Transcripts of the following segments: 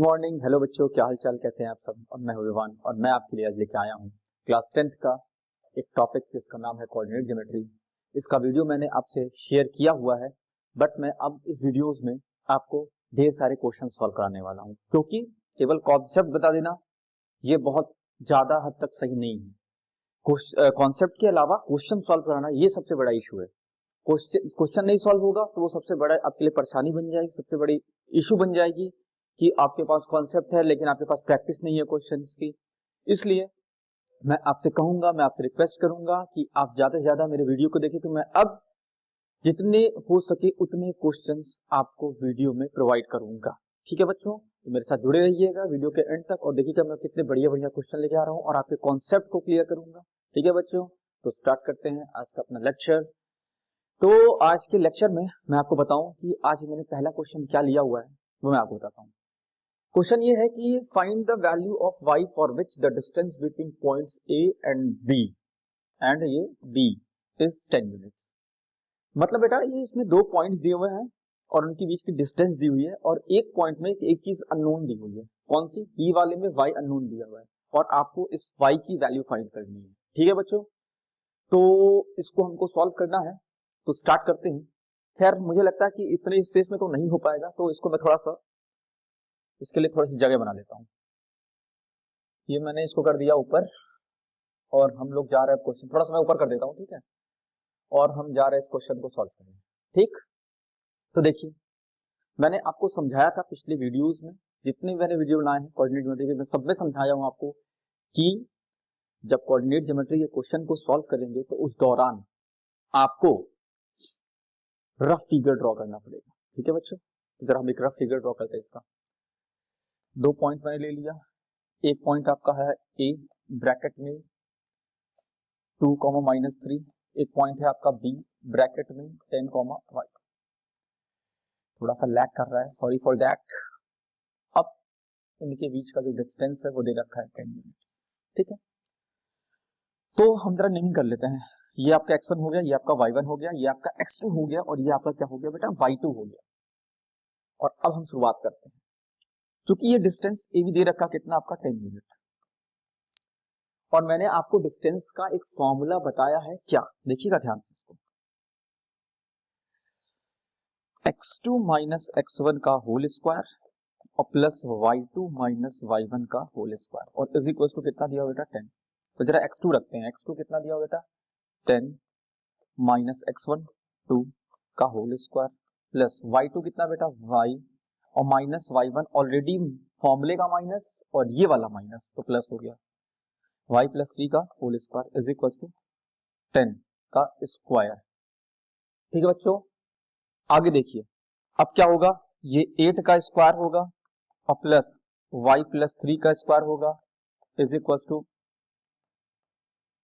Morning, hello बच्चों, क्या हाल चाल, कैसे हैं आप सब। और मैं हूं विवान और मैं आपके लिए आज लेके आया हूं क्लास 10th का एक टॉपिक जिसका नाम है कोऑर्डिनेट ज्योमेट्री। इसका वीडियो मैंने आपसे शेयर किया हुआ है, बट मैं अब इस वीडियोस में आपको ढेर सारे क्वेश्चन सॉल्व कराने वाला हूं, क्योंकि केवल कॉन्सेप्ट बता देना ये बहुत ज्यादा हद तक सही नहीं है। कॉन्सेप्ट के अलावा क्वेश्चन सॉल्व कराना ये सबसे बड़ा इशू है। क्वेश्चन नहीं सॉल्व होगा तो वो सबसे बड़ा आपके लिए परेशानी बन जाएगी, सबसे बड़ी इशू बन जाएगी कि आपके पास कॉन्सेप्ट है लेकिन आपके पास प्रैक्टिस नहीं है क्वेश्चंस की। इसलिए मैं आपसे कहूंगा, मैं आपसे रिक्वेस्ट करूंगा कि आप ज्यादा से ज्यादा मेरे वीडियो को देखें, कि मैं अब जितने हो सके उतने क्वेश्चंस आपको वीडियो में प्रोवाइड करूंगा। ठीक है बच्चों, तो मेरे साथ जुड़े रहिएगा वीडियो के एंड तक और देखिएगा मैं कितने बढ़िया बढ़िया क्वेश्चन लेके आ रहा हूँ और आपके कॉन्सेप्ट को क्लियर करूंगा। ठीक है बच्चों, तो स्टार्ट करते हैं आज का अपना लेक्चर। तो आज के लेक्चर में मैं आपको बताऊं कि आज मैंने पहला क्वेश्चन क्या लिया हुआ है वो मैं आपको बताता हूं। क्वेश्चन ये है कि find the value of y for which the distance between points A and B and ये B इज 10 यूनिट्स। मतलब बेटा ये इसमें दो पॉइंट्स दिए हुए हैं और उनके बीच की डिस्टेंस दी हुई है और एक पॉइंट में एक चीज अननोन दी हुई है। कौन सी? B वाले में y अननोन दिया हुआ है और आपको इस y की वैल्यू फाइंड करनी है। ठीक है बच्चों, तो इसको हमको सॉल्व करना है, तो स्टार्ट करते हैं। खैर मुझे लगता है कि इतने स्पेस में तो नहीं हो पाएगा, तो इसको मैं थोड़ा सा इसके लिए थोड़ी सी जगह बना लेता हूं। ये मैंने इसको कर दिया ऊपर और हम लोग जा रहे हैं क्वेश्चन, थोड़ा सा मैं ऊपर कर देता हूं, ठीक है, और हम जा रहे हैं इस क्वेश्चन को सॉल्व करने। ठीक, तो देखिए मैंने आपको समझाया था पिछले वीडियोस में, जितने मैंने वीडियो बनाए हैं कोऑर्डिनेट ज्योमेट्री के, मैं सब में समझाया हूं आपको कि जब कोऑर्डिनेट ज्योमेट्री के क्वेश्चन को सॉल्व करेंगे तो उस दौरान आपको रफ फिगर ड्रॉ करना पड़ेगा। ठीक है बच्चों, इधर हम एक रफ फिगर ड्रॉ करते हैं। इसका दो पॉइंट मैंने ले लिया, एक पॉइंट आपका है ए ब्रैकेट में 2, -3, एक पॉइंट है आपका बी ब्रैकेट में 10, y। थोड़ा सा लैग कर रहा है, सॉरी फॉर दैट। अब इनके बीच का जो डिस्टेंस है वो दे रखा है 10 यूनिट्स। ठीक है, तो हम जरा नेमिंग कर लेते हैं। ये आपका x1 हो गया, ये आपका y1 हो गया, ये आपका x2 हो गया और ये आपका क्या हो गया बेटा, y2 हो गया। और अब हम शुरुआत करते हैं। चूंकि ये डिस्टेंस ए भी दे रखा कितना आपका 10 यूनिट, और मैंने आपको डिस्टेंस का एक फॉर्मूला बताया है। क्या? देखिएगा ध्यान से इसको, x2 माइनस x1 का होल स्क्वायर और प्लस y2 माइनस y1 का होल स्क्वायर और इज इक्वल टू कितना दिया बेटा 10। तो जरा x2 रखते हैं, x2 कितना दिया बेटा 10 माइनस x1 2 का होल स्क्वायर प्लस y2 कितना बेटा y और माइनस y1 ऑलरेडी फॉर्मूले का माइनस और ये वाला माइनस तो प्लस हो गया y प्लस 3 का whole square is equal to 10 का स्क्वायर। ठीक है बच्चों, आगे देखिए अब क्या होगा, ये 8 का स्क्वायर होगा और प्लस y प्लस 3 का स्क्वायर होगा इज इक्वल टू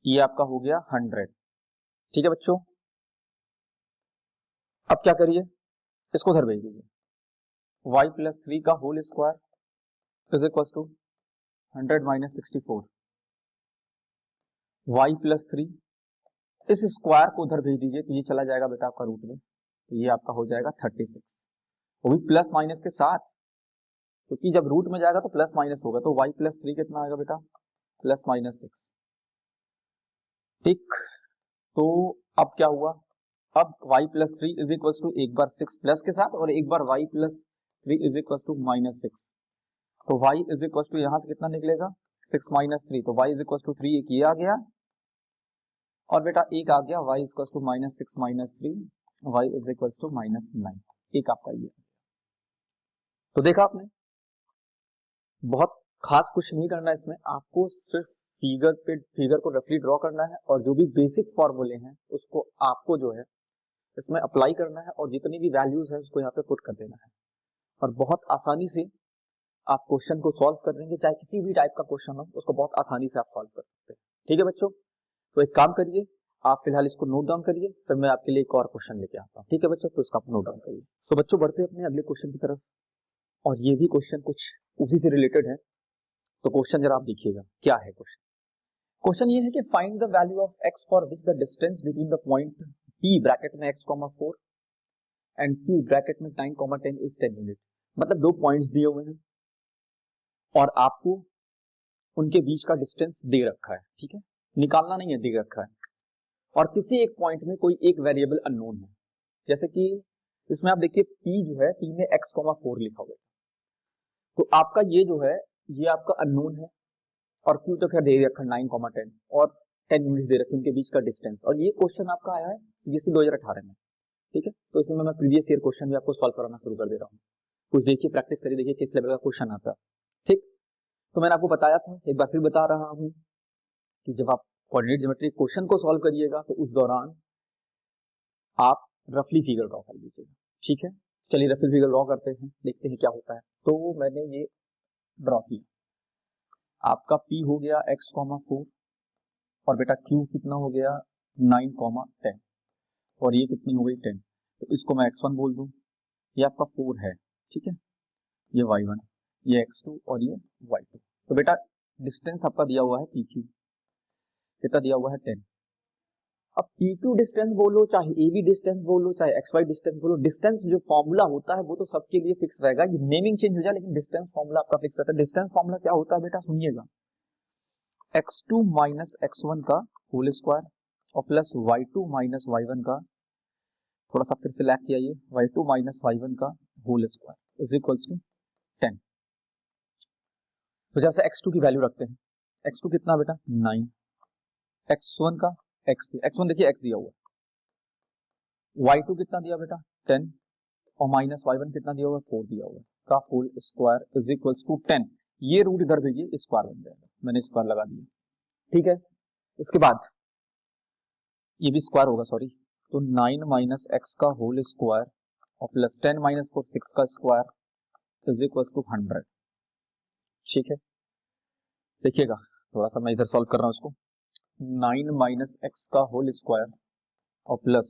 ये आपका हो गया 100। ठीक है बच्चों, अब क्या करिए, इसको उधर भेज दीजिए, y प्लस 3 का whole square is equal to 100 minus 64, y plus 3, इस स्क्वायर को उधर भेज दीजिए तो ये चला जाएगा बेटा आपका रूट में, तो ये आपका हो जाएगा 36, वो भी प्लस माइनस के साथ, क्योंकि जब रूट में जाएगा तो प्लस माइनस होगा। तो y प्लस 3 कितना आएगा बेटा प्लस माइनस 6। ठीक, तो अब क्या हुआ, अब y plus 3 is equal to एक बार 6 प्लस के साथ और एक बार y plus 3 is equal to minus 6। तो y इज इक्वल टू यहां से कितना निकलेगा 6 माइनस 3, तो y इज इक्वल टू 3, एक ये आ गया और बेटा एक आ गया y is equal to minus 6 minus 3, y is equal to minus 9, एक आपका ये। तो देखा आपने, बहुत खास कुछ नहीं करना इसमें, आपको सिर्फ फिगर को रफली ड्रॉ करना है और जो भी बेसिक फॉर्मूले हैं उसको आपको जो है इसमें अप्लाई करना है और जितनी भी वैल्यूज है उसको यहाँ पे पुट कर देना है और बहुत आसानी से आप क्वेश्चन को सॉल्व कर देंगे। चाहे किसी भी टाइप का क्वेश्चन हो उसको बहुत आसानी से आप सॉल्व कर सकते हैं। ठीक है बच्चों, तो एक काम करिए, आप फिलहाल इसको नोट डाउन करिए, फिर मैं आपके लिए एक और क्वेश्चन लेके आता हूँ। ठीक है बच्चों, तो इसका आप नोट डाउन करिए। तो बच्चों बढ़ते हैं अपने अगले क्वेश्चन की तरफ, और ये भी क्वेश्चन कुछ उसी से रिलेटेड है। तो क्वेश्चन जरा आप देखिएगा क्या है क्वेश्चन। क्वेश्चन ये है कि find the value of x for which the distance between the point P bracket में x, 4 एंड Q ब्रैकेट में 9, 10 इज 10 यूनिट। मतलब दो पॉइंट्स दिए हुए हैं और आपको उनके बीच का डिस्टेंस दे रखा है, ठीक है, निकालना नहीं है, दे रखा है, और किसी एक पॉइंट में कोई एक वेरिएबल अननोन है, जैसे कि इसमें आप देखिए p जो है, p में x,4 लिखा हुआ है, तो आपका ये जो है ये आपका अननोन है, और q तक है दे रखा 9,10 और 10 यूनिट्स दे रखे उनके बीच का डिस्टेंस, और ये क्वेश्चन आपका आया है CBSE 2018 में, ठीक है। तो इसमें मैं प्रीवियस ईयर क्वेश्चन भी आपको सॉल्व कराना शुरू कर दे रहा हूँ, कुछ देखिए, प्रैक्टिस करिए, देखिए किस लेवल का क्वेश्चन आता है, ठीक। तो मैंने आपको बताया था, एक बार फिर बता रहा हूँ कि जब आप कोऑर्डिनेट ज्योमेट्री क्वेश्चन को सॉल्व करिएगा तो उस दौरान आप रफली फिगर ड्रॉ कर लीजिएगा, ठीक है। चलिए रफली फिगर ड्रॉ करते हैं, देखते हैं क्या होता है। तो मैंने ये ड्रॉ किया, आपका P हो गया x,4 और बेटा Q कितना हो गया 9,10 और ये कितनी हो गई 10, तो इसको मैं x1 बोल दूं, ये आपका 4 है, ठीक है, ये y1, ये x2 और ये y2। तो बेटा डिस्टेंस आपका दिया हुआ है PQ, कितना दिया हुआ है 10। अब P2 डिस्टेंस बोलो, चाहे AB डिस्टेंस बोलो, चाहे XY डिस्टेंस बोलो, डिस्टेंस जो फॉर्मूला होता है वो तो सबके लिए फिक्स रहेगा, ये नेमिंग चेंज हो जाए लेकिन डिस्टेंस फॉर्मूला आपका फिक्स रहता है। डिस्टेंस फॉर्मूला क्या होता है बेटा, सुनिएगा, x2 माइनस x1 का होल स्क्वायर और प्लस y2 माइनस y1 का, थोड़ा सा फिर से लैक किया, ये y2 माइनस y1 का whole square is equals to 10। तो जैसे x2 की वैल्यू रखते हैं, x2 कितना बेटा 9, x1 का x1 देखिए x दिया हुआ, y2 कितना दिया बेटा 10 और माइनस y1 कितना दिया हुआ 4 दिया हुआ का whole square is equals to 10। ये रूट इधर भेजिए, स्क्वायर बन जाएगा, मैंने स्क्वायर लगा दिया, ठीक है। इसके बाद ये भी स्क्वायर होगा, सॉरी, तो 9 माइनस एक्स का होल स्क्वायर और प्लस 10 माइनस 4 6 का स्क्वायर इज इक्वल्स टू 100, ठीक है। देखिएगा थोड़ा सा मैं इधर सॉल्व कर रहा हूं इसको, 9 माइनस एक्स का होल स्क्वायर और प्लस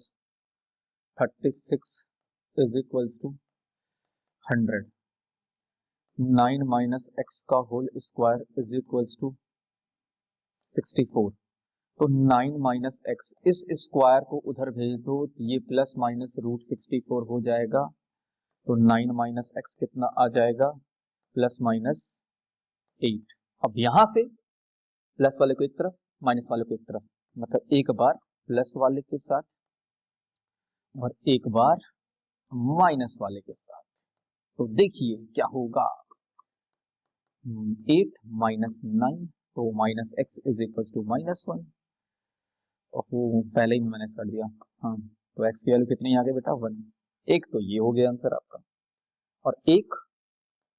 36 इज इक्वल्स टू 100, 9 माइनस एक्स का whole square is equals to 64। तो 9 माइनस एक्स, इस स्क्वायर को उधर भेज दो तो ये प्लस माइनस रूट 64 हो जाएगा, तो 9 माइनस एक्स कितना आ जाएगा प्लस माइनस 8। अब यहां से प्लस वाले को एक तरफ, माइनस वाले को एक तरफ, मतलब एक बार प्लस वाले के साथ और एक बार माइनस वाले के साथ, तो देखिए क्या होगा, 8 माइनस 9, तो minus x is equal to -1, पहले ही मैंने कर दिया, हाँ, तो x की वैल्यू कितनी आ गई बेटा 1। एक तो ये हो गया आंसर आपका, और एक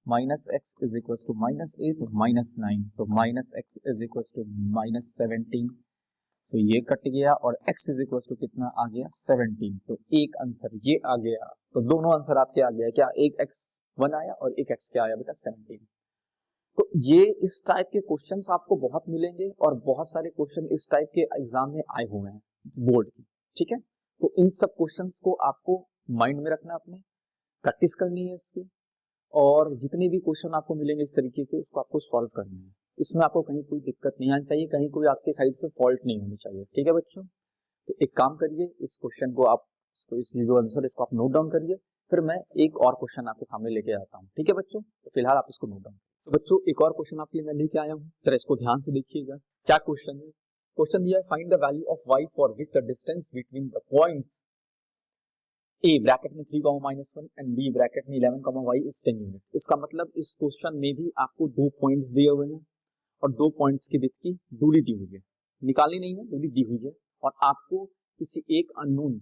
minus x is equal to -8 -9, तो minus x is equal to -17, so ये कट गया और x इज इक्वल टू कितना आ गया 17, तो एक आंसर ये आ गया। तो दोनों आंसर आपके आ गया, क्या एक x1 आया और एक x क्या आया बेटा 17। तो ये इस टाइप के क्वेश्चंस आपको बहुत मिलेंगे और बहुत सारे क्वेश्चन इस टाइप के एग्जाम में आए हुए हैं बोर्ड की, ठीक है। तो इन सब क्वेश्चंस को आपको माइंड में रखना, अपने प्रैक्टिस करनी है इसकी, और जितने भी क्वेश्चन आपको मिलेंगे इस तरीके के उसको आपको सॉल्व करना है। इसमें आपको कहीं कोई दिक्कत नहीं आनी चाहिए, कहीं कोई आपके साइड से फॉल्ट नहीं होनी चाहिए, ठीक है बच्चों। तो एक काम करिए, इस क्वेश्चन को आप इस जो आंसर इसको आप नोट डाउन करिए, फिर मैं एक और क्वेश्चन आपके सामने लेके आता हूँ, ठीक है बच्चों। तो फिलहाल आप इसको नोट डाउन। तो बच्चों एक और क्वेश्चन आपके लिए मैं लेके आया हूँ, जरा इसको ध्यान से देखिएगा क्या क्वेश्चन है। क्वेश्चन दिया है, find the value of y for which the distance between the points a bracket में 3,-1 एंड b ब्रैकेट में 11, y इज 10 यूनिट। इसका मतलब इस क्वेश्चन में भी आपको दो पॉइंट्स दिए हुए हैं और दो पॉइंट्स के बीच की दूरी दी हुई है, निकालनी नहीं है, दूरी दी हुई है, और आपको किसी एक अननोन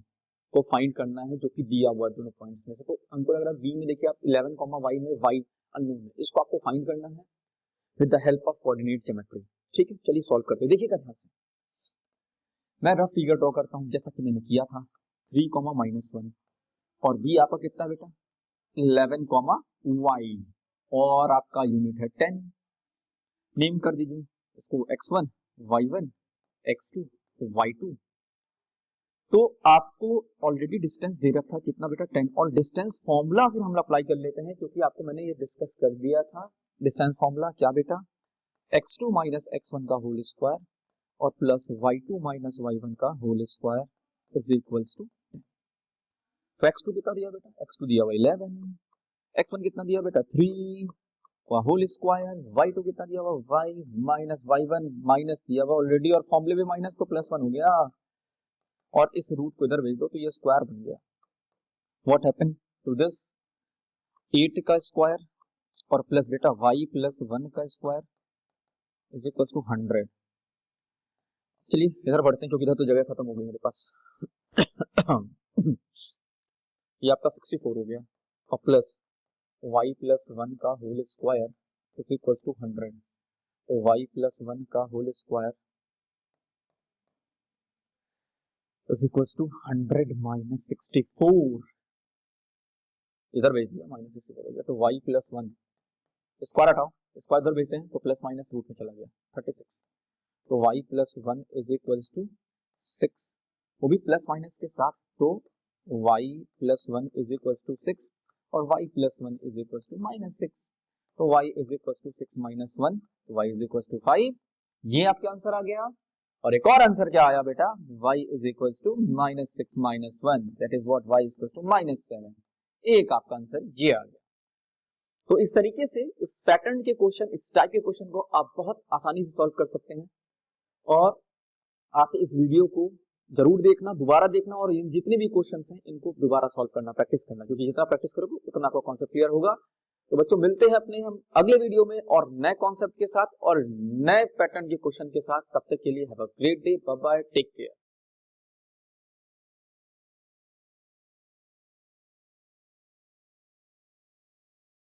को फाइंड करना है जो कि दिया हुआ है दोनों पॉइंट्स में से। तो हमको लग रहा है बी में देखिए आप 11, y में y अननोन है, इसको आपको फाइंड करना है with the help of coordinate geometry, ठीक है। चलिए सॉल्व करते हैं, देखिएगा ध्यान से। मैं रफ फिगर ड्रॉ करता हूं जैसा कि मैंने किया था, 3, -1 और b आपका कितना बेटा 11, y और आपका यूनिट है 10। नेम कर दीजिए इसको x1, y1, x2, y2। तो आपको ऑलरेडी डिस्टेंस दे रखा है कितना बेटा 10, और डिस्टेंस फॉर्मूला फिर हम अप्लाई कर लेते हैं क्योंकि आपको मैंने ये डिस्कस कर दिया था। डिस्टेंस फॉर्मूला क्या बेटा, x2 माइनस x1 का होल स्क्वायर और प्लस y2 माइनस y1 का whole square is equals to. तो x2 कितना दिया बेटा, x2 दिया हुआ 11, x1 कितना दिया बेटा 3 होल स्क्वायर, y2 कितना दिया हुआ, y माइनस y1 माइनस दिया हुआ ऑलरेडी, और फॉर्मूले में माइनस तो प्लस 1 हो गया, और इस रूट को इधर भेज दो तो ये स्क्वायर बन गया। व्हाट हैपन टू दिस, 8 का स्क्वायर और प्लस बेटा y प्लस 1 का स्क्वायर इज इक्वल टू 100। चलिए इधर बढ़ते हैं क्योंकि इधर तो जगह खत्म हो गई मेरे पास। ये आपका 64 हो गया, और प्लस y प्लस 1 का whole square is equal to 100। तो y प्लस 1 का whole square is equal to 100 minus 64, इधर भेज दिया माइनस 64 हो गया। तो y प्लस 1 स्क्वायर हटाओ, स्क्वायर इधर भेजते हैं तो प्लस माइनस रूट में चला गया 36। तो y plus 1 is equal to 6, वो भी प्लस माइनस के साथ, तो y plus 1 is equal to 6 और y plus 1 is equal to minus 6। तो y is equal to 6 minus 1, तो y इज इक्वल टू 5। ये आपका आंसर आ गया। और एक और आंसर क्या आया बेटा, y is equal to minus 6 minus 1, that is what, y is equal to minus 7। एक आपका आंसर ये आ गया। तो इस तरीके से इस पैटर्न के क्वेश्चन, इस टाइप के क्वेश्चन को आप बहुत आसानी से सॉल्व कर सकते हैं। और आप इस वीडियो को जरूर देखना, दोबारा देखना, और इन जितने भी क्वेश्चंस हैं इनको दोबारा सॉल्व करना, प्रैक्टिस करना, क्योंकि जितना प्रैक्टिस करोगे उतना आपका कॉन्सेप्ट क्लियर होगा। तो बच्चों मिलते हैं अपने हम अगले वीडियो में और नए कॉन्सेप्ट के साथ और नए पैटर्न के क्वेश्चन के साथ। तब तक के लिए have a great day, bye bye, take care.